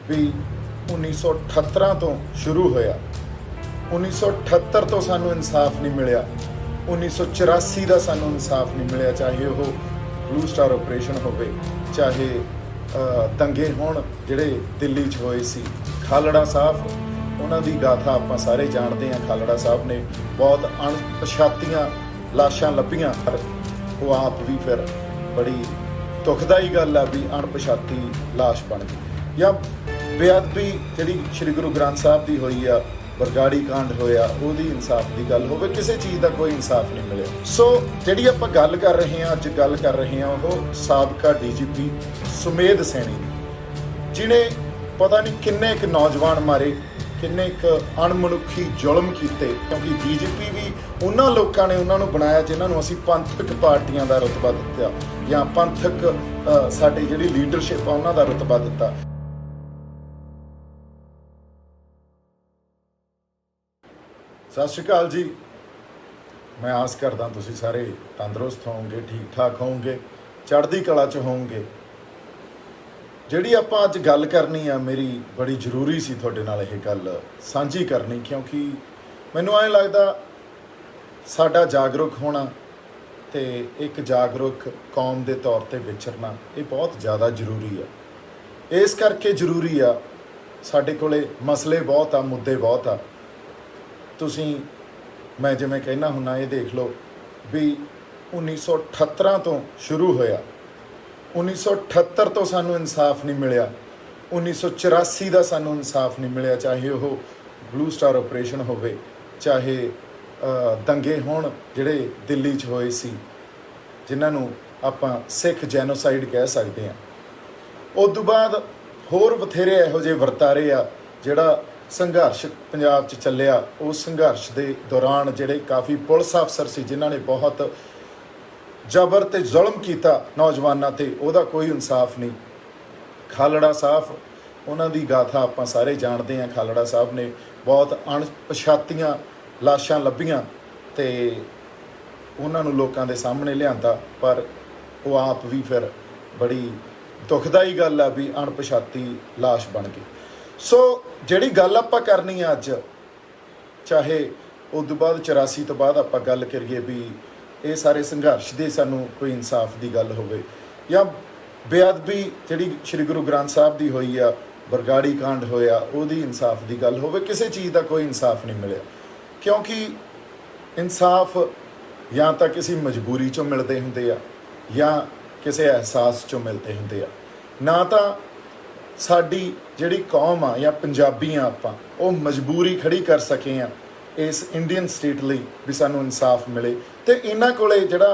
भी 1978 तो शुरू होया। 1978 तो सानू इंसाफ नहीं मिलिया, 1984 का सानू इंसाफ नहीं मिलिया, चाहे वो ब्लू स्टार ऑपरेशन होवे, चाहे दंगे होण जिहड़े दिल्ली च होए सी। खालड़ा साहब उन्हां दी गाथा आपां सारे जानते हैं। खालड़ा साहब ने बहुत अणपछातियां लाशां लभीआं, पर वो आप भी फिर बड़ी दुखदाई गल है भी अणपछाती लाश बन गई। या बेअदबी जिहड़ी श्री गुरु ग्रंथ साहब की हुई आ, बरगाड़ी कांड होया, ਉਹਦੀ इंसाफ की गल होवे, किसी चीज़ का कोई इंसाफ नहीं मिले। सो जिहड़ी आपां गल कर रहे हैं, अज गल कर रहे हैं वो साबका DGP सुमेध सैनी दी, जिन्हें पता नहीं किन्ने क नौजवान मारे, किन्ने क अणमनुखी जुल्म कीते। क्योंकि DGP भी उन्हां लोकां ने उन्हां नूं बनाया जिन्हां नूं असीं पंथक पार्टियां दा रुतबा दित्ता, या पंथक साडी जिहड़ी लीडरशिप आ उन्हां दा रुतबा दित्ता। सत श्री अकाल जी, मैं आस करदा तुसीं सारे तंदुरुस्त होवोगे, ठीक ठाक होवोगे, चढ़दी कला च होवोगे। जिहड़ी आपां अज गल करनी आ, मेरी बड़ी जरूरी सी तुहाडे नाल इह गल सांझी करनी, क्योंकि मैनूं ऐ लगदा साडा जागरूक होना ते एक जागरूक कौम दे तौर ते विचरना ये बहुत ज़्यादा जरूरी आ। इस करके जरूरी आ, साडे कोले मसले बहुत आ, मुद्दे बहुत आ। तुसीं मैं जिवें कहना हुन्ना, ये देख लो भी 1978 तो शुरू होया। 1978 तो सानू इंसाफ नहीं मिलिया, 1984 का सानू इंसाफ नहीं मिलिया, चाहे वो ब्लू स्टार ऑपरेशन होवे, चाहे दंगे होण जिहड़े दिल्ली च होए सी, जिन्हां नूं आपां सिख जैनोसाइड कह सकते हैं। उस तो बाद होर बथेरे इहो ਜਿਹੇ ਵਰਤਾਰੇ आ ਜਿਹੜਾ संघर्ष पंजाब च ਚੱਲਿਆ। उस संघर्ष के दौरान ਜਿਹੜੇ काफ़ी पुलिस अफसर सी जिन्हां ने बहुत जबर ते जुल्म किया नौजवानों ते, ਉਹਦਾ कोई इंसाफ नहीं। खालड़ा साहब उन्हां दी गाथा आपां सारे जानते हैं। खालड़ा साहब ने बहुत अणपछातियां लाशां लभीआं ते उन्हां नूं लोकां दे सामने लिआंदा, पर वो आप भी फिर बड़ी दुखदाई गल है भी अणपछाती लाश बन गई। सो जिहड़ी गल आपां करनी है अज, चाहे उस तो बाद 84 तो बाद आपां गल करिए भी ये सारे संघर्ष दे सानू कोई इंसाफ की गल होवे, या बेअदबी जिहड़ी श्री गुरु ग्रंथ साहब की हुई आ, बरगाड़ी कांड होया, ਉਹਦੀ इंसाफ की गल होवे, किसी चीज़ का कोई इंसाफ नहीं मिलिया। क्योंकि इंसाफ या तो किसी मजबूरी चों मिलते हुंदे आ, या किसी एहसास चों मिलते हुंदे आ। ना तो साडी जिहड़ी कौम आ या पंजाबी आ, आपां वो मजबूरी खड़ी कर सके हैं इस इंडियन स्टेट लई भी सानू इंसाफ मिले, तो इन्हां कोले जिहड़ा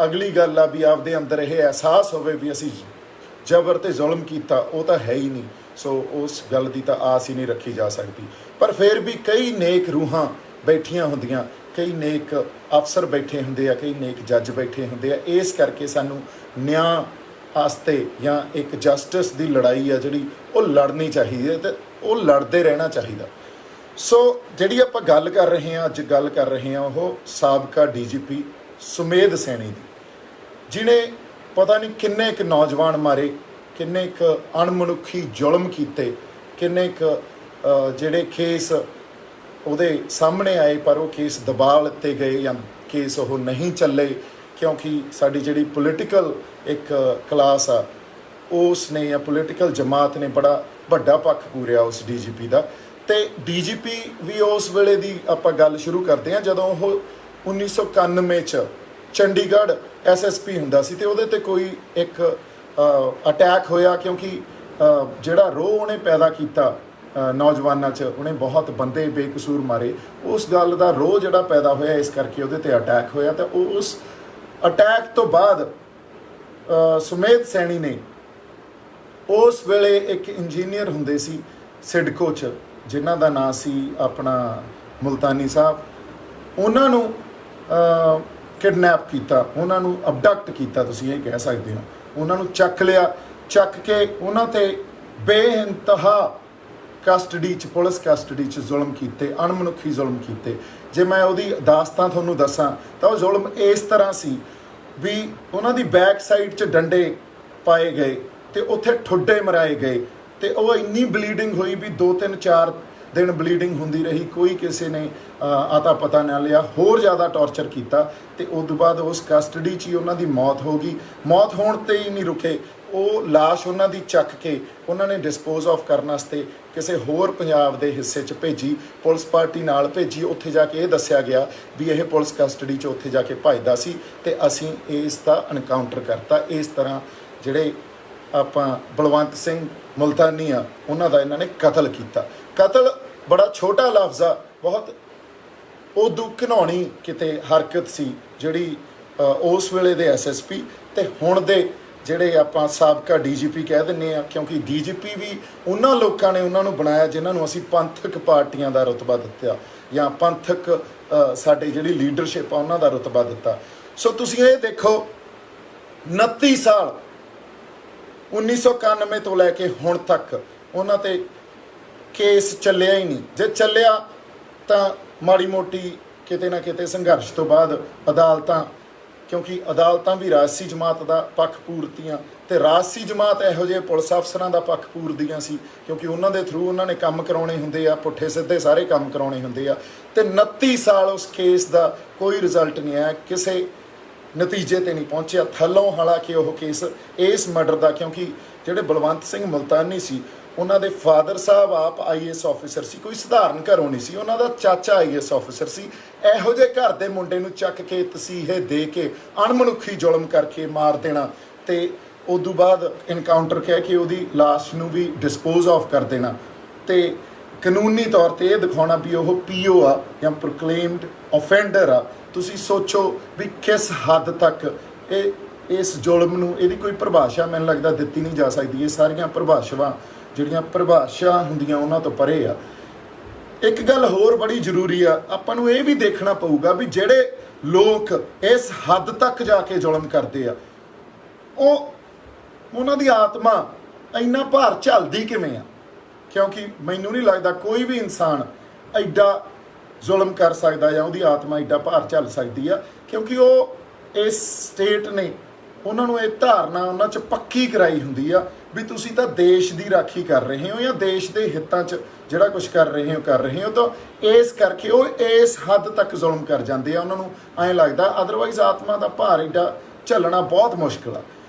अगली गल आ भी आपदे अंदर यह एहसास होवे भी असीं जबर ते जुल्म कीता, वो तो है ही नहीं। सो उस गल की तो आस ही नहीं रखी जा सकती। पर फिर भी कई नेक रूहां बैठियां हुंदियां, कई नेक अफसर बैठे हुंदे आ, कई नेक जज बैठे हुंदे आ। इस करके सानू न्याय आस्ते या एक जस्टिस की लड़ाई है जिहड़ी वो लड़नी चाहिए, तो वो लड़ते रहना चाहिए। सो जिहड़ी आपां गल कर रहे हैं अज, गल कर रहे हैं वो साबका DGP सुमेध सैनी दी, जिन्हें पता नहीं किन्ने क नौजवान मारे, किन्ने क अणमनुखी जुल्म कीते, किन्ने क जिहड़े केस ਉਹਦੇ सामने आए, पर वो केस दबा लिते गए या केस वो नहीं चले, क्योंकि साडी जिहड़ी पोलिटिकल एक क्लास आ उसने या पोलिटिकल जमात ने बड़ा वड्डा पक्ष पूरिया उस DGP का। तो DGP भी उस वेले दी आपां गल शुरू करते हैं जदों वो 1991 च चंडीगढ़ SSP हुंदा सी, ते उहदे ते कोई एक अटैक होया, क्योंकि जिहड़ा रोह उहने पैदा किया नौजवानों च, उन्हें बहुत बंदे बेकसूर मारे, उस गल का रोह जिहड़ा पैदा होया, इस करके उहदे ते अटैक होया। तो उस अटैक तो बाद सुमेध सैनी ने उस वेले एक इंजीनियर हुंदे सी सिडको च, जिन्हां दा नाम सी अपना मुल्तानी साहब, उन्हां नूं किडनैप किया, उन्हां नूं अबडक्ट किया, तुसीं ये कह सकते हो। उन्हां नूं चक लिया, चक के उन्हां ते बेइंतहा कस्टडी च, पुलिस कस्टडी च जुल्म किए, अणमनुखी जुल्म किए। जे मैं उहदी दास्तां तुहानूं दसां तां वो जुल्म इस तरह सी भी उन्हां दी बैक साइड च डंडे पाए गए, तो उत्थे ठुड्डे मराए गए, ਤੇ ਉਹ ਇੰਨੀ ਬਲੀਡਿੰਗ ਹੋਈ ਵੀ 2-3-4 ਦਿਨ ਬਲੀਡਿੰਗ ਹੁੰਦੀ ਰਹੀ, ਕੋਈ ਕਿਸੇ ਨੇ ਆਤਾ ਪਤਾ ਨਾ ਲਿਆ, ਹੋਰ ਜ਼ਿਆਦਾ ਟੌਰਚਰ ਕੀਤਾ ਤੇ ਉਸ ਤੋਂ ਬਾਅਦ ਉਸ ਕਸਟਡੀ 'ਚ ਹੀ ਉਹਨਾਂ ਦੀ ਮੌਤ ਹੋ ਗਈ। ਮੌਤ ਹੋਣ ਤੇ ਹੀ ਨਹੀਂ ਰੁਕੇ, ਉਹ ਲਾਸ਼ ਉਹਨਾਂ ਦੀ ਚੱਕ ਕੇ ਉਹਨਾਂ ਨੇ ਡਿਸਪੋਜ਼ ਆਫ ਕਰਨ ਵਾਸਤੇ ਕਿਸੇ ਹੋਰ ਪੰਜਾਬ ਦੇ ਹਿੱਸੇ 'ਚ ਭੇਜੀ, ਪੁਲਿਸ ਪਾਰਟੀ ਨਾਲ ਭੇਜੀ। ਉੱਥੇ ਜਾ ਕੇ ਇਹ ਦੱਸਿਆ ਗਿਆ ਵੀ ਇਹ ਪੁਲਿਸ ਕਸਟਡੀ 'ਚ ਉੱਥੇ ਜਾ ਕੇ ਭੱਜਦਾ ਸੀ ਤੇ ਅਸੀਂ ਇਸ ਦਾ ਐਨਕਾਊਂਟਰ ਕਰਤਾ। ਇਸ ਤਰ੍ਹਾਂ ਜਿਹੜੇ ਆਪਾਂ ਬਲਵੰਤ ਸਿੰਘ ਮੁਲਤਾਨੀ ਆ ਉਹਨਾਂ ਦਾ ਇਹਨਾਂ ਨੇ ਕਤਲ ਕੀਤਾ। ਕਤਲ ਬੜਾ ਛੋਟਾ ਲਫ਼ਜ਼ ਆ, ਬਹੁਤ ਉਦੋਂ ਘਿਨਾਉਣੀ ਕਿਤੇ ਹਰਕਤ ਸੀ ਜਿਹੜੀ ਉਸ ਵੇਲੇ ਦੇ ਐਸਐਸਪੀ ਤੇ ਹੁਣ ਦੇ ਜਿਹੜੇ ਆਪਾਂ ਸਾਬਕਾ ਡੀਜੀਪੀ ਕਹਿ ਦਿੰਦੇ ਆ, ਕਿਉਂਕਿ ਡੀਜੀਪੀ ਵੀ ਉਹਨਾਂ ਲੋਕਾਂ ਨੇ ਉਹਨਾਂ ਨੂੰ ਬਣਾਇਆ ਜਿਨ੍ਹਾਂ ਨੂੰ ਅਸੀਂ ਪੰਥਕ ਪਾਰਟੀਆਂ ਦਾ ਰੁਤਬਾ ਦਿੱਤਾ ਜਾਂ ਪੰਥਕ ਸਾਡੀ ਜਿਹੜੀ ਲੀਡਰਸ਼ਿਪ ਆ ਉਹਨਾਂ ਦਾ ਰੁਤਬਾ ਦਿੱਤਾ। ਸੋ ਤੁਸੀਂ ਇਹ ਦੇਖੋ 29 ਸਾਲ 1991 ਤੋਂ ਲੈ ਕੇ ਹੁਣ ਤੱਕ ਉਹਨਾਂ ਤੇ ਕੇਸ ਚੱਲਿਆ ਹੀ ਨਹੀਂ। ਜੇ ਚੱਲਿਆ ਤਾਂ ਮਾੜੀ ਮੋਟੀ ਕਿਤੇ ਨਾ ਕਿਤੇ ਸੰਘਰਸ਼ ਤੋਂ ਬਾਅਦ ਅਦਾਲਤਾਂ, ਕਿਉਂਕਿ ਅਦਾਲਤਾਂ ਵੀ ਰਾਜਸੀ ਜਮਾਤ ਦਾ ਪੱਖ ਪੂਰਤੀਆਂ ਤੇ ਰਾਜਸੀ ਜਮਾਤ ਇਹੋ ਜਿਹੇ ਪੁਲਿਸ ਅਫਸਰਾਂ ਦਾ ਪੱਖ ਪੂਰਦੀਆਂ ਸੀ ਕਿਉਂਕਿ ਉਹਨਾਂ ਦੇ ਥਰੂ ਉਹਨਾਂ ਨੇ ਕੰਮ ਕਰਾਉਣੇ ਹੁੰਦੇ ਆ, ਪੁੱਠੇ ਸਿੱਧੇ ਸਾਰੇ ਕੰਮ ਕਰਾਉਣੇ ਹੁੰਦੇ ਆ। ਤੇ 29 ਸਾਲ ਉਸ ਕੇਸ ਦਾ ਕੋਈ ਰਿਜ਼ਲਟ ਨਹੀਂ ਆਇਆ, ਕਿਸੇ ਨਤੀਜੇ ਤੇ ਨਹੀਂ ਪਹੁੰਚਿਆ ਥੱਲੋਂ। ਹਾਲਾਂਕਿ ਉਹ ਕੇਸ ਇਸ ਮਰਡਰ ਦਾ, ਕਿਉਂਕਿ ਜਿਹੜੇ ਬਲਵੰਤ ਸਿੰਘ ਮੁਲਤਾਨੀ ਸੀ ਉਹਨਾਂ ਦੇ ਫਾਦਰ ਸਾਹਿਬ ਆਪ ਆਈਏਐਸ ਆਫੀਸਰ ਸੀ, ਕੋਈ ਸਧਾਰਨ ਘਰੋਂ ਨਹੀਂ ਸੀ, ਉਹਨਾਂ ਦਾ ਚਾਚਾ ਆਈਏਐਸ ਆਫੀਸਰ ਸੀ। ਇਹੋ ਜਿਹੇ ਘਰ ਦੇ ਮੁੰਡੇ ਨੂੰ ਚੱਕ ਕੇ ਤਸੀਹੇ ਦੇ ਕੇ ਅਣਮਨੁੱਖੀ ਜ਼ੁਲਮ ਕਰਕੇ ਮਾਰ ਦੇਣਾ ਤੇ ਉਸ ਤੋਂ ਬਾਅਦ ਇਨਕਾਊਂਟਰ ਕਹਿ ਕੇ ਉਹਦੀ ਲਾਸ਼ ਨੂੰ ਵੀ ਡਿਸਪੋਜ਼ ਆਫ ਕਰ ਦੇਣਾ ਤੇ ਕਾਨੂੰਨੀ ਤੌਰ ਤੇ ਇਹ ਦਿਖਾਉਣਾ ਵੀ ਉਹ ਪੀਓ ਆ ਜਾਂ ਪ੍ਰੋਕਲੇਮਡ ਆਫੈਂਡਰ ਆ। ਤੁਸੀਂ ਸੋਚੋ ਵੀ ਕਿਸ ਹੱਦ ਤੱਕ ਇਸ ਜ਼ੁਲਮ ਨੂੰ, ਇਹਦੀ ਕੋਈ ਪਰਿਭਾਸ਼ਾ ਮੈਨੂੰ ਲੱਗਦਾ ਦਿੱਤੀ ਨਹੀਂ ਜਾ ਸਕਦੀ। ਇਹ ਸਾਰੀਆਂ ਪਰਿਭਾਸ਼ਾਵਾਂ ਜਿਹੜੀਆਂ ਪਰਿਭਾਸ਼ਾ ਹੁੰਦੀਆਂ ਉਹਨਾਂ ਤੋਂ ਪਰੇ ਆ। ਇੱਕ ਗੱਲ ਹੋਰ ਬੜੀ ਜ਼ਰੂਰੀ ਆ, ਆਪਾਂ ਨੂੰ ਇਹ ਵੀ ਦੇਖਣਾ ਪਊਗਾ ਵੀ ਜਿਹੜੇ ਲੋਕ ਇਸ ਹੱਦ ਤੱਕ ਜਾ ਕੇ ਜ਼ੁਲਮ ਕਰਦੇ ਆ ਉਹਨਾਂ ਦੀ ਆਤਮਾ ਇੰਨਾ ਭਾਰ ਝੱਲਦੀ ਕਿਵੇਂ ਆ, ਕਿਉਂਕਿ ਮੈਨੂੰ ਨਹੀਂ ਲੱਗਦਾ ਕੋਈ ਵੀ ਇਨਸਾਨ ਐਡਾ ਜ਼ੁਲਮ ਕਰ ਸਕਦਾ ਜਾਂ ਉਹਦੀ ਆਤਮਾ ਐਡਾ ਭਾਰ ਝੱਲ ਸਕਦੀ ਆ, ਕਿਉਂਕਿ ਉਹ ਇਸ ਸਟੇਟ ਨੇ ਉਹਨਾਂ ਨੂੰ ਇਹ ਧਾਰਨਾ ਉਹਨਾਂ 'ਚ ਪੱਕੀ ਕਰਾਈ ਹੁੰਦੀ ਆ ਵੀ ਤੁਸੀਂ ਤਾਂ ਦੇਸ਼ ਦੀ ਰਾਖੀ ਕਰ ਰਹੇ ਹੋ ਜਾਂ ਦੇਸ਼ ਦੇ ਹਿੱਤਾਂ 'ਚ ਜਿਹੜਾ ਕੁਝ ਕਰ ਰਹੇ ਹੋ ਤਾਂ ਇਸ ਕਰਕੇ ਉਹ ਇਸ ਹੱਦ ਤੱਕ ਜ਼ੁਲਮ ਕਰ ਜਾਂਦੇ ਆ। ਉਹਨਾਂ ਨੂੰ ਐਂ ਲੱਗਦਾ, ਅਦਰਵਾਈਜ਼ ਆਤਮਾ ਦਾ ਭਾਰ ਐਡਾ ਝੱਲਣਾ ਬਹੁਤ ਮੁਸ਼ਕਿਲ ਆ।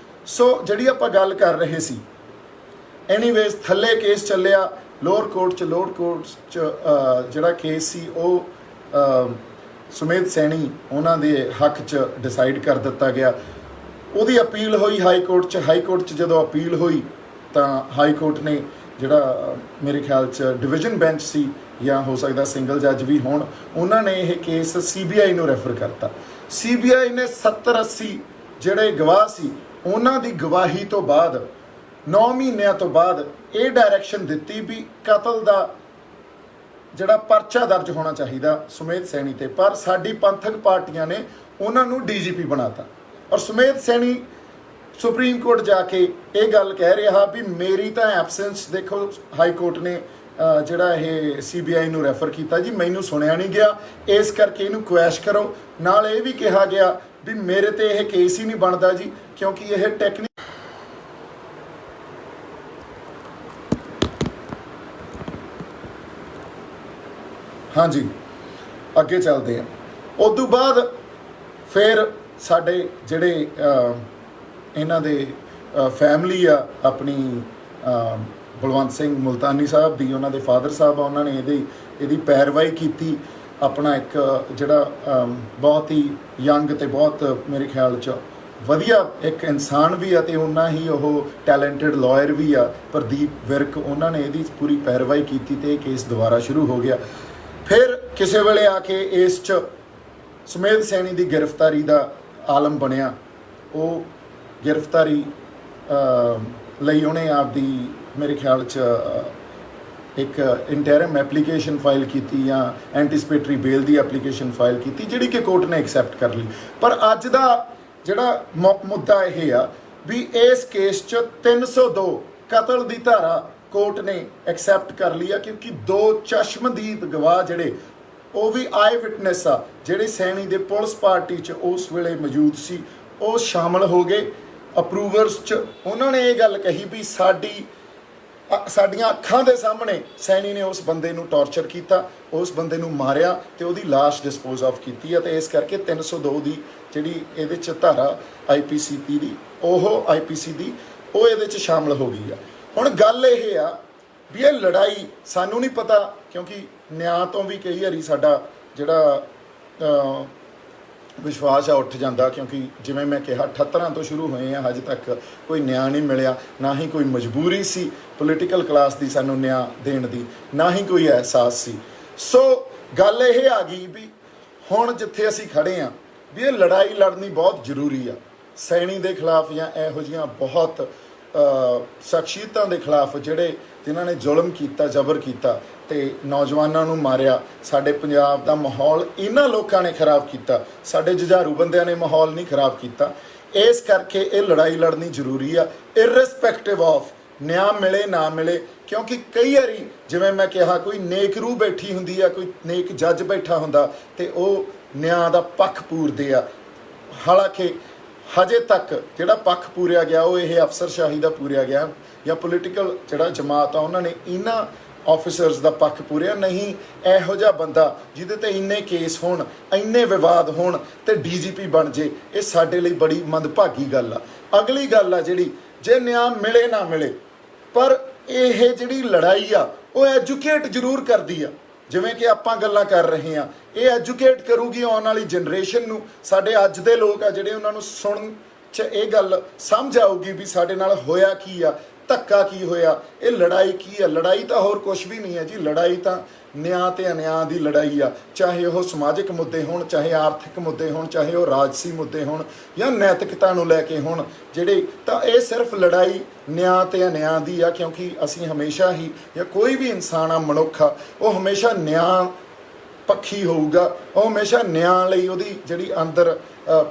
ਸੋ ਜਿਹੜੀ ਆਪਾਂ ਗੱਲ ਕਰ ਰਹੇ ਸੀ, ਐਨੀਵੇਜ਼ ਥੱਲੇ ਕੇਸ ਚੱਲਿਆ ਲੋਅਰ ਕੋਰਟ 'ਚ ਜਿਹੜਾ ਕੇਸ ਸੀ ਉਹ ਸੁਮੇਧ ਸੈਣੀ ਉਹਨਾਂ ਦੇ ਹੱਕ 'ਚ ਡਿਸਾਈਡ ਕਰ ਦਿੱਤਾ ਗਿਆ। ਉਹਦੀ ਅਪੀਲ ਹੋਈ ਹਾਈ ਕੋਰਟ 'ਚ ਜਦੋਂ ਅਪੀਲ ਹੋਈ ਤਾਂ ਹਾਈ ਕੋਰਟ ਨੇ ਜਿਹੜਾ ਮੇਰੇ ਖਿਆਲ 'ਚ ਡਿਵੀਜ਼ਨ ਬੈਂਚ ਸੀ ਜਾਂ ਹੋ ਸਕਦਾ ਸਿੰਗਲ ਜੱਜ ਵੀ ਹੋਣ, ਉਹਨਾਂ ਨੇ ਇਹ ਕੇਸ ਸੀਬੀਆਈ ਨੂੰ ਰੈਫਰ ਕਰਤਾ। ਸੀਬੀਆਈ ਨੇ 70-80 ਜਿਹੜੇ ਗਵਾਹ ਸੀ ਉਹਨਾਂ ਦੀ ਗਵਾਹੀ ਤੋਂ ਬਾਅਦ 9 ਮਹੀਨਿਆਂ ਤੋਂ ਬਾਅਦ ਇਹ ਡਾਇਰੈਕਸ਼ਨ ਦਿੱਤੀ ਵੀ ਕਤਲ ਦਾ ਜਿਹੜਾ ਪਰਚਾ ਦਰਜ ਹੋਣਾ ਚਾਹੀਦਾ ਸੁਮੇਧ ਸੈਣੀ ਤੇ, ਪਰ ਸਾਡੀ ਪੰਥਕ ਪਾਰਟੀਆਂ ਨੇ ਉਹਨਾਂ ਨੂੰ ਡੀਜੀਪੀ ਬਣਾਤਾ। ਔਰ ਸੁਮੇਧ ਸੈਣੀ ਸੁਪਰੀਮ ਕੋਰਟ ਜਾ ਕੇ ਇਹ ਗੱਲ ਕਹਿ ਰਿਹਾ ਵੀ ਮੇਰੀ ਤਾਂ ਐਬਸੈਂਸ, ਦੇਖੋ ਹਾਈ ਕੋਰਟ ਨੇ ਜਿਹੜਾ ਇਹ ਸੀਬੀਆਈ ਨੂੰ ਰੈਫਰ ਕੀਤਾ ਜੀ, ਮੈਨੂੰ ਸੁਣਿਆ ਨਹੀਂ ਗਿਆ, ਇਸ ਕਰਕੇ ਇਹਨੂੰ ਕੁਐਸ਼ ਕਰੋ। ਨਾਲ ਇਹ ਵੀ ਕਿਹਾ ਗਿਆ ਵੀ ਮੇਰੇ ਤੇ ਇਹ ਕੇਸ ਹੀ ਨਹੀਂ ਬਣਦਾ ਜੀ, ਕਿਉਂਕਿ ਇਹ ਟੈਕਨੀਕ ਹਾਂਜੀ ਅੱਗੇ ਚੱਲਦੇ ਆ। ਉਸ ਤੋਂ ਬਾਅਦ ਫਿਰ ਸਾਡੇ ਜਿਹੜੇ ਇਹਨਾਂ ਦੇ ਫੈਮਿਲੀ ਆ ਆਪਣੀ ਬਲਵੰਤ ਸਿੰਘ ਮੁਲਤਾਨੀ ਸਾਹਿਬ ਦੀ, ਉਹਨਾਂ ਦੇ ਫਾਦਰ ਸਾਹਿਬ ਆ, ਉਹਨਾਂ ਨੇ ਇਹਦੀ ਪੈਰਵਾਈ ਕੀਤੀ। ਆਪਣਾ ਇੱਕ ਜਿਹੜਾ ਬਹੁਤ ਹੀ ਯੰਗ ਤੇ ਬਹੁਤ ਮੇਰੇ ਖਿਆਲ 'ਚ ਵਧੀਆ ਇੱਕ ਇਨਸਾਨ ਵੀ ਆ ਤੇ ਉਹਨਾਂ ਹੀ ਉਹ ਟੈਲੈਂਟਡ ਲਾਇਰ ਵੀ ਆ, ਪ੍ਰਦੀਪ ਵਿਰਕ, ਉਹਨਾਂ ਨੇ ਇਹਦੀ ਪੂਰੀ ਪੈਰਵਾਈ ਕੀਤੀ ਤੇ ਇਹ ਕੇਸ ਦੁਬਾਰਾ ਸ਼ੁਰੂ ਹੋ ਗਿਆ। ਫਿਰ ਕਿਸੇ ਵੇਲੇ ਆ ਕੇ ਇਸ 'ਚ ਸੁਮੇਧ ਸੈਣੀ ਦੀ ਗ੍ਰਿਫਤਾਰੀ ਦਾ ਆਲਮ ਬਣਿਆ। ਉਹ ਗ੍ਰਿਫਤਾਰੀ ਲਈ ਉਹਨੇ ਆਪਦੀ ਮੇਰੇ ਖਿਆਲ 'ਚ ਇੱਕ ਇੰਟਰਮ ਐਪਲੀਕੇਸ਼ਨ ਫਾਈਲ ਕੀਤੀ ਜਾਂ ਐਂਟੀਸਪੇਟਰੀ ਬੇਲ ਦੀ ਐਪਲੀਕੇਸ਼ਨ ਫਾਈਲ ਕੀਤੀ, ਜਿਹੜੀ ਕਿ ਕੋਰਟ ਨੇ ਐਕਸੈਪਟ ਕਰ ਲਈ। ਪਰ ਅੱਜ ਦਾ ਜਿਹੜਾ ਮੁੱਦਾ ਇਹ ਆ ਵੀ ਇਸ ਕੇਸ 'ਚ 302 ਕਤਲ ਦੀ ਧਾਰਾ ਕੋਰਟ ਨੇ ਐਕਸੈਪਟ ਕਰ ਲਈ ਆ, ਕਿਉਂਕਿ 2 ਚਸ਼ਮਦੀਦ ਗਵਾਹ ਜਿਹੜੇ ਉਹ ਵੀ ਆਈ ਵਿਟਨੈਸ ਆ, ਜਿਹੜੇ ਸੈਣੀ ਦੇ ਪੁਲਿਸ ਪਾਰਟੀ 'ਚ ਉਸ ਵੇਲੇ ਮੌਜੂਦ ਸੀ, ਉਹ ਸ਼ਾਮਲ ਹੋ ਗਏ ਅਪਰੂਵਰਸ 'ਚ। ਉਹਨਾਂ ਨੇ ਇਹ ਗੱਲ ਕਹੀ ਵੀ ਸਾਡੀ ਸਾਡੀਆਂ ਅੱਖਾਂ ਦੇ ਸਾਹਮਣੇ ਸੈਣੀ ਨੇ ਉਸ ਬੰਦੇ ਨੂੰ ਟੌਰਚਰ ਕੀਤਾ, ਉਸ ਬੰਦੇ ਨੂੰ ਮਾਰਿਆ ਤੇ ਉਹਦੀ ਲਾਸ਼ ਡਿਸਪੋਜ਼ ਆਫ ਕੀਤੀ ਹੈ। ਤੇ ਇਸ ਕਰਕੇ 302 ਦੀ ਜਿਹੜੀ ਇਹਦੇ 'ਚ ਧਾਰਾ IPC ਦੀ ਉਹ ਇਹਦੇ 'ਚ ਸ਼ਾਮਲ ਹੋ ਗਈ ਆ। ਹੁਣ ਗੱਲ ਇਹ ਆ ਵੀ ਇਹ ਲੜਾਈ ਸਾਨੂੰ ਨਹੀਂ ਪਤਾ, ਕਿਉਂਕਿ ਨਿਆਂ ਤੋਂ ਵੀ ਕਈ ਵਾਰੀ ਸਾਡਾ ਜਿਹੜਾ ਵਿਸ਼ਵਾਸ ਆ ਉੱਠ ਜਾਂਦਾ, ਕਿਉਂਕਿ ਜਿਵੇਂ ਮੈਂ ਕਿਹਾ 78 ਤੋਂ ਸ਼ੁਰੂ ਹੋਏ ਆ, ਹਜੇ ਤੱਕ ਕੋਈ ਨਿਆਂ ਨਹੀਂ ਮਿਲਿਆ, ਨਾ ਹੀ ਕੋਈ ਮਜਬੂਰੀ ਸੀ ਪੋਲੀਟੀਕਲ ਕਲਾਸ ਦੀ ਸਾਨੂੰ ਨਿਆਂ ਦੇਣ ਦੀ, ਨਾ ਹੀ ਕੋਈ ਅਹਿਸਾਸ ਸੀ। ਸੋ ਗੱਲ ਇਹ ਆ ਗਈ ਵੀ ਹੁਣ ਜਿੱਥੇ ਅਸੀਂ ਖੜੇ ਆ ਵੀ ਇਹ ਲੜਾਈ ਲੜਨੀ ਬਹੁਤ ਜ਼ਰੂਰੀ ਆ ਸੈਣੀ ਦੇ ਖਿਲਾਫ ਜਾਂ ਇਹੋ ਜਿਹੀਆਂ ਬਹੁਤ ਸ਼ਖਸੀਅਤਾਂ ਦੇ ਖਿਲਾਫ ਜਿਨ੍ਹਾਂ ਨੇ ਜ਼ੁਲਮ ਕੀਤਾ, ਜ਼ਬਰ ਕੀਤਾ ਤੇ ਨੌਜਵਾਨਾਂ ਨੂੰ ਮਾਰਿਆ। ਸਾਡੇ ਪੰਜਾਬ ਦਾ ਮਾਹੌਲ ਇਹਨਾਂ ਲੋਕਾਂ ਨੇ ਖਰਾਬ ਕੀਤਾ, ਸਾਡੇ ਜੁਝਾਰੂ ਬੰਦਿਆਂ ਨੇ ਮਾਹੌਲ ਨਹੀਂ ਖਰਾਬ ਕੀਤਾ। ਇਸ ਕਰਕੇ ਇਹ ਲੜਾਈ ਲੜਨੀ ਜ਼ਰੂਰੀ ਆ, ਇਰਰਿਸਪੈਕਟਿਵ ਆਫ ਨਿਆਂ ਮਿਲੇ ਨਾ ਮਿਲੇ। ਕਿਉਂਕਿ ਕਈ ਵਾਰੀ ਜਿਵੇਂ ਮੈਂ ਕਿਹਾ ਕੋਈ ਨੇਕ ਰੂਹ ਬੈਠੀ ਹੁੰਦੀ ਆ, ਕੋਈ ਨੇਕ ਜੱਜ ਬੈਠਾ ਹੁੰਦਾ ਤੇ ਉਹ ਨਿਆਂ ਦਾ ਪੱਖ ਪੂਰਦੇ ਆ। ਹਾਲਾਂਕਿ ਹਜੇ ਤੱਕ ਜਿਹੜਾ ਪੱਖ ਪੂਰਿਆ ਗਿਆ ਉਹ ਇਹ ਅਫਸਰਸ਼ਾਹੀ ਦਾ ਪੂਰਿਆ ਗਿਆ, ਜਾਂ ਪੋਲੀਟੀਕਲ ਜਿਹੜਾ ਜਮਾਤ ਆ ਉਹਨਾਂ ਨੇ ਇਹਨਾਂ ਆਫਿਸਰਸ ਦਾ ਪੱਖ ਪੂਰਿਆ ਨਹੀਂ। ਇਹੋ ਜਿਹਾ ਬੰਦਾ ਜਿਹਦੇ ਤੇ ਇੰਨੇ ਕੇਸ ਹੋਣ, ਇੰਨੇ ਵਿਵਾਦ ਹੋਣ ਤੇ DGP ਬਣ ਜੇ, ਇਹ ਸਾਡੇ ਲਈ ਬੜੀ ਮੰਦਭਾਗੀ ਗੱਲ ਆ। ਅਗਲੀ ਗੱਲ ਆ ਜਿਹੜੀ, ਜੇ ਨਿਆਂ ਮਿਲੇ ਨਾ ਮਿਲੇ, ਪਰ ਇਹ ਜਿਹੜੀ ਲੜਾਈ ਆ ਉਹ ਐਜੂਕੇਟ ਜ਼ਰੂਰ ਕਰਦੀ ਆ। ਜਿਵੇਂ ਕਿ ਆਪਾਂ ਗੱਲਾਂ ਕਰ ਰਹੇ ਹਾਂ, ਇਹ ਐਜੂਕੇਟ ਕਰੂਗੀ ਆਉਣ ਵਾਲੀ ਜਨਰੇਸ਼ਨ ਨੂੰ। ਸਾਡੇ ਅੱਜ ਦੇ ਲੋਕ ਆ ਜਿਹੜੇ, ਉਹਨਾਂ ਨੂੰ ਸੁਣਨ 'ਚ ਇਹ ਗੱਲ ਸਮਝ ਆਊਗੀ ਵੀ ਸਾਡੇ ਨਾਲ ਹੋਇਆ ਕੀ ਆ, ਧੱਕਾ ਕੀ ਹੋਇਆ, ਇਹ ਲੜਾਈ ਕੀ ਆ। ਲੜਾਈ ਤਾਂ ਹੋਰ ਕੁਝ ਵੀ ਨਹੀਂ ਹੈ ਜੀ, ਲੜਾਈ ਤਾਂ ਨਿਆਂ ਤੇ ਅਨਿਆਂ ਦੀ ਲੜਾਈ ਆ। ਚਾਹੇ ਉਹ ਸਮਾਜਿਕ ਮੁੱਦੇ ਹੋਣ, ਚਾਹੇ ਆਰਥਿਕ ਮੁੱਦੇ ਹੋਣ, ਚਾਹੇ ਉਹ ਰਾਜਸੀ ਮੁੱਦੇ ਹੋਣ ਜਾਂ ਨੈਤਿਕਤਾ ਨੂੰ ਲੈ ਕੇ ਹੋਣ, ਤਾਂ ਇਹ ਸਿਰਫ ਲੜਾਈ ਨਿਆਂ ਤੇ ਅਨਿਆਂ ਦੀ ਆ। ਕਿਉਂਕਿ ਅਸੀਂ ਹਮੇਸ਼ਾ ਹੀ, ਜਾਂ ਕੋਈ ਵੀ ਇਨਸਾਨ ਆ, ਮਨੁੱਖ ਆ, ਉਹ ਹਮੇਸ਼ਾ ਨਿਆਂ ਪੱਖੀ ਹੋਊਗਾ। ਉਹ ਹਮੇਸ਼ਾ ਨਿਆਂ ਲਈ ਉਹਦੀ ਜਿਹੜੀ ਅੰਦਰ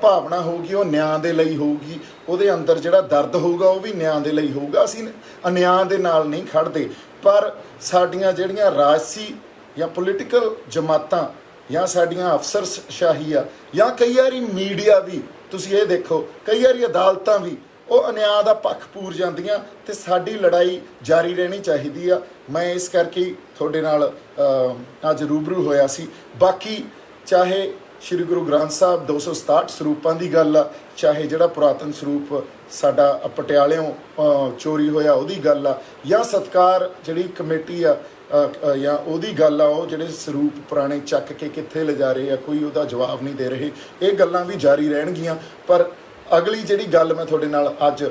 ਭਾਵਨਾ ਹੋਊਗੀ ਉਹ ਨਿਆਂ ਦੇ ਲਈ ਹੋਊਗੀ, ਉਹਦੇ ਅੰਦਰ ਜਿਹੜਾ ਦਰਦ ਹੋਊਗਾ ਉਹ ਵੀ ਨਿਆਂ ਦੇ ਲਈ ਹੋਊਗਾ। ਅਸੀਂ ਅਨਿਆਂ ਦੇ ਨਾਲ ਨਹੀਂ ਖੜਦੇ। ਪਰ ਸਾਡੀਆਂ ਜਿਹੜੀਆਂ ਰਾਜਸੀ ਜਾਂ ਪੋਲੀਟੀਕਲ ਜਮਾਤਾਂ ਜਾਂ ਸਾਡੀਆਂ ਅਫਸਰਸ਼ਾਹੀ ਆ, ਜਾਂ ਕਈ ਵਾਰੀ ਮੀਡੀਆ ਵੀ, ਤੁਸੀਂ ਇਹ ਦੇਖੋ ਕਈ ਵਾਰੀ ਅਦਾਲਤਾਂ ਵੀ ਉਹ ਅਨਿਆਂ ਦਾ ਪੱਖ ਪੂਰ ਜਾਂਦੀਆਂ, ਤੇ ਸਾਡੀ ਲੜਾਈ ਜਾਰੀ ਰਹਿਣੀ ਚਾਹੀਦੀ ਆ। ਮੈਂ ਇਸ ਕਰਕੇ ਤੁਹਾਡੇ ਨਾਲ ਅੱਜ ਰੂਬਰੂ ਹੋਇਆ ਸੀ। ਬਾਕੀ ਚਾਹੇ ਸ਼੍ਰੀ ਗੁਰੂ ਗ੍ਰੰਥ ਸਾਹਿਬ 267 ਸਰੂਪਾਂ ਦੀ ਗੱਲ ਆ, ਚਾਹੇ ਜਿਹੜਾ ਪੁਰਾਤਨ ਸਰੂਪ ਸਾਡਾ ਪਟਿਆਲਿਓਂ ਚੋਰੀ ਹੋਇਆ ਉਹਦੀ ਗੱਲ ਆ, ਜਾਂ ਸਤਕਾਰ ਜਿਹੜੀ ਕਮੇਟੀ ਆ ਜਾਂ ਉਹਦੀ ਗੱਲ ਆ, ਉਹ ਜਿਹੜੇ ਸਰੂਪ ਪੁਰਾਣੇ ਚੱਕ ਕੇ ਕਿੱਥੇ ਲਿਜਾ ਰਹੇ ਆ, ਕੋਈ ਉਹਦਾ ਜਵਾਬ ਨਹੀਂ ਦੇ ਰਹੇ। ਇਹ ਗੱਲਾਂ ਵੀ ਜਾਰੀ ਰਹਿਣਗੀਆਂ। ਪਰ ਅਗਲੀ ਜਿਹੜੀ ਗੱਲ ਮੈਂ ਤੁਹਾਡੇ ਨਾਲ ਅੱਜ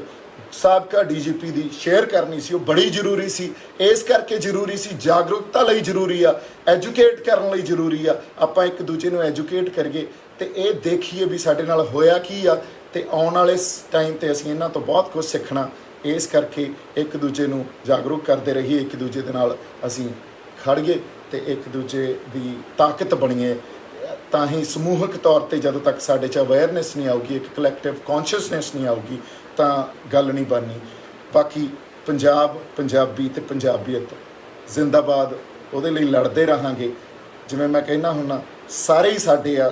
ਸਾਬਕਾ DGP ਦੀ ਸ਼ੇਅਰ ਕਰਨੀ ਸੀ, ਉਹ ਬੜੀ ਜ਼ਰੂਰੀ ਸੀ। ਇਸ ਕਰਕੇ ਜ਼ਰੂਰੀ ਸੀ, ਜਾਗਰੂਕਤਾ ਲਈ ਜ਼ਰੂਰੀ ਆ, ਐਜੂਕੇਟ ਕਰਨ ਲਈ ਜ਼ਰੂਰੀ ਆ। ਆਪਾਂ ਇੱਕ ਦੂਜੇ ਨੂੰ ਐਜੂਕੇਟ ਕਰੀਏ ਤੇ ਇਹ ਦੇਖੀਏ ਵੀ ਸਾਡੇ ਨਾਲ ਹੋਇਆ ਕੀ ਆ, ਤੇ ਆਉਣ ਵਾਲੇ ਟਾਈਮ ਤੇ ਅਸੀਂ ਇਹਨਾਂ ਤੋਂ ਬਹੁਤ ਕੁਝ ਸਿੱਖਣਾ। ਇਸ ਕਰਕੇ ਇੱਕ ਦੂਜੇ ਨੂੰ ਜਾਗਰੂਕ ਕਰਦੇ ਰਹੀਏ, ਇੱਕ ਦੂਜੇ ਦੇ ਨਾਲ ਅਸੀਂ ਖੜੀਏ ਤੇ ਇੱਕ ਦੂਜੇ ਦੀ ਤਾਕਤ ਬਣੀਏ। ਤਾਂ ਹੀ ਸਮੂਹਕ ਤੌਰ ਤੇ ਜਦੋਂ ਤੱਕ ਸਾਡੇ 'ਚ ਅਵੇਅਰਨੈਸ ਨਹੀਂ ਆਊਗੀ, ਇੱਕ ਕਲੈਕਟਿਵ ਕੌਨਸ਼ੀਅਸਨੈਸ ਨਹੀਂ ਆਊਗੀ, ਤਾਂ ਗੱਲ ਨਹੀਂ ਬਣਨੀ। ਬਾਕੀ ਪੰਜਾਬ, ਪੰਜਾਬੀ ਤੇ ਪੰਜਾਬੀਅਤ ਜ਼ਿੰਦਾਬਾਦ, ਉਹਦੇ ਲਈ ਲੜਦੇ ਰਹਾਂਗੇ। ਜਿਵੇਂ ਮੈਂ ਕਹਿੰਦਾ ਹੁੰਦਾ, ਸਾਰੇ ਹੀ ਸਾਡੇ ਆ,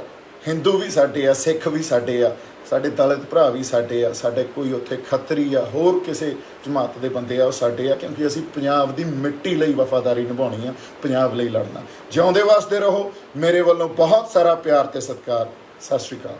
ਹਿੰਦੂ ਵੀ ਸਾਡੇ ਆ, ਸਿੱਖ ਵੀ ਸਾਡੇ ਆ, ਸਾਡੇ ਦਲਿਤ ਭਰਾ ਵੀ ਸਾਡੇ ਆ, ਸਾਡੇ ਕੋਈ ਉੱਥੇ ਖੱਤਰੀ ਆ, ਹੋਰ ਕਿਸੇ ਜਮਾਤ ਦੇ ਬੰਦੇ ਆ, ਉਹ ਸਾਡੇ ਆ। ਕਿਉਂਕਿ ਅਸੀਂ ਪੰਜਾਬ ਦੀ ਮਿੱਟੀ ਲਈ ਵਫਾਦਾਰੀ ਨਿਭਾਉਣੀ ਆ, ਪੰਜਾਬ ਲਈ ਲੜਨਾ। ਜਿਉਂਦੇ ਵਾਸਤੇ ਰਹੋ। ਮੇਰੇ ਵੱਲੋਂ ਬਹੁਤ ਸਾਰਾ ਪਿਆਰ ਤੇ ਸਤਿਕਾਰ। ਸਤਿ ਸ਼੍ਰੀ ਅਕਾਲ।